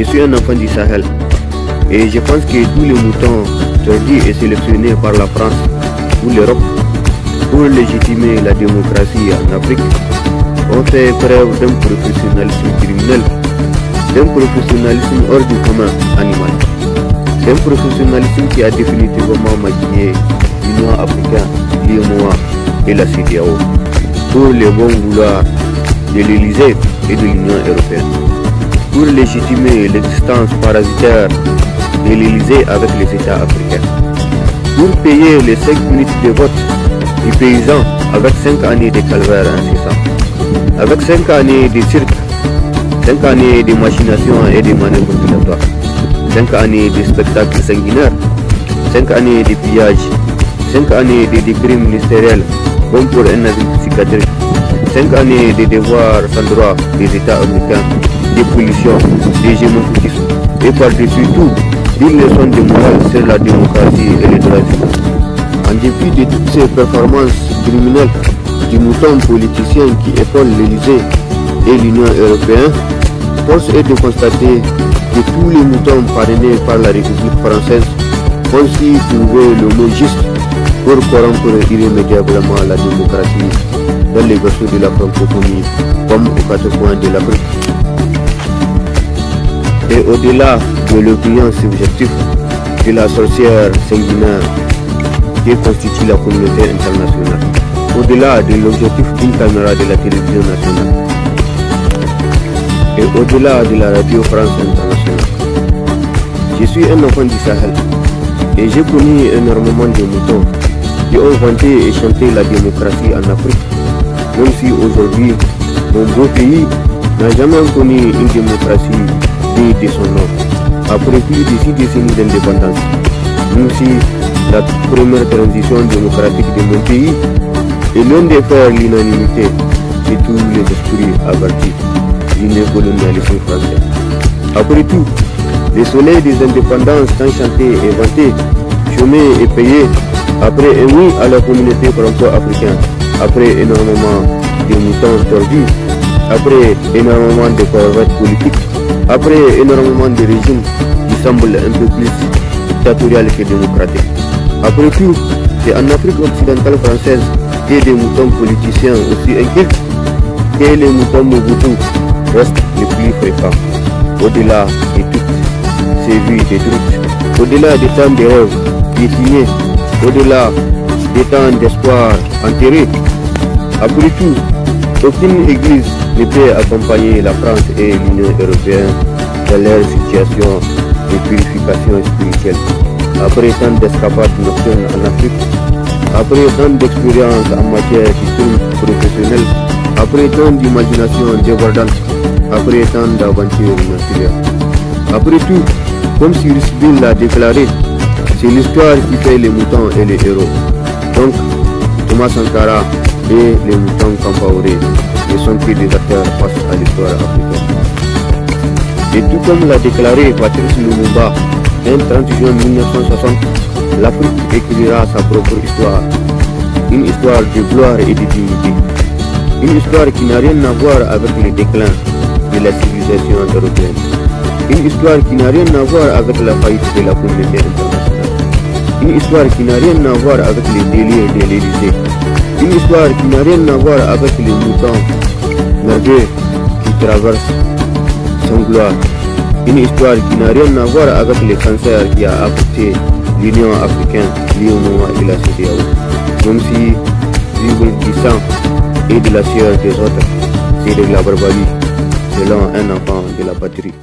Je suis un enfant du Sahel et je pense que tous les moutons choisis et sélectionnés par la France ou l'Europe pour légitimer la démocratie en Afrique ont fait preuve d'un professionnalisme criminel, d'un professionnalisme hors du commun animal, d'un professionnalisme qui a définitivement maquillé l'Union africaine, l'UEMOA et la CEDEAO pour les bons vouloirs de l'Élysée et de l'Union européenne, pour légitimer l'existence parasitaire de l'Élysée avec les États africains, pour payer les 5 minutes de vote du paysan avec 5 années de calvaire incessant, avec 5 années de cirque, 5 années de machination et de manœuvres dilatoires, 5 années de spectacles sanguinaires, 5 années de pillage, 5 années de décrets ministériels comme pour un asile psychiatrique, 5 années de devoirs sans droit des États américains, des pollutions, des gémophotismes et par-dessus tout, une leçon de morale sur la démocratie et les droits humains. En dépit de toutes ces performances criminelles du mouton politicien qui épaule l'Élysée et l'Union européenne, force est de constater que tous les moutons parrainés par la République française ont su trouver le mot juste pour corrompre irrémédiablement la démocratie dans les berceaux de la francophonie comme aux 4 coins de l'Afrique. Et au-delà de l'opinion subjective de la sorcière sanguinaire qui constitue la communauté internationale, au-delà de l'objectif d'une caméra de la télévision nationale et au-delà de la radio France internationale, je suis un enfant du Sahel et j'ai connu énormément de moutons qui ont vanté et chanté la démocratie en Afrique, même si aujourd'hui mon beau pays n'a jamais connu une démocratie digne de son nom. Après plus de 6 décennies d'indépendance, même si la première transition démocratique de mon pays est l'un de faire l'unanimité de tous les esprits avertis du néocolonialisme français. Après tout, le soleil des indépendances tant chanté et vanté, chômé et payé, après un oui à la communauté franco-africaine, après énormément de moutons tordus, après énormément de corvettes politiques, après énormément de régimes qui semblent un peu plus dictatorial que démocratique. Après tout, c'est en Afrique occidentale française que des moutons politiciens aussi inquiets que les moutons Mobutu restent les plus fréquents. Au-delà de toutes ces vies détruites, au-delà des temps de rêves piétinés, au-delà des temps d'espoir enterrés. Après tout, aucune église ne peut accompagner la France et l'Union européenne dans leur situation de purification spirituelle. Après tant d'escapades nocturnes en Afrique, après tant d'expériences en matière de professionnelle, après tant d'imagination débordante, après tant d'aventures meurtrières. Après tout, comme Cyrus Bill l'a déclaré, c'est l'histoire qui fait les moutons et les héros. Donc, Thomas Sankara et les moutons Compaoré ne sont que des acteurs face à l'histoire africaine. Et tout comme l'a déclaré Patrice Lumumba un 30 juin 1960, l'Afrique écrira sa propre histoire, une histoire de gloire et de dignité, une histoire qui n'a rien à voir avec le déclin de la civilisation européenne, une histoire qui n'a rien à voir avec la faillite de la communauté internationale, une histoire qui n'a rien à voir avec les délires de l'Élysée, une histoire qui n'a rien à voir avec les moutons merveilleux qui traversent sans gloire, une histoire qui n'a rien à voir avec le cancer qui a affecté l'Union africaine, l'UEMOA et la CEDEAO, même si vivre du sang et de la sueur des autres, c'est de la barbarie selon un enfant de la patrie.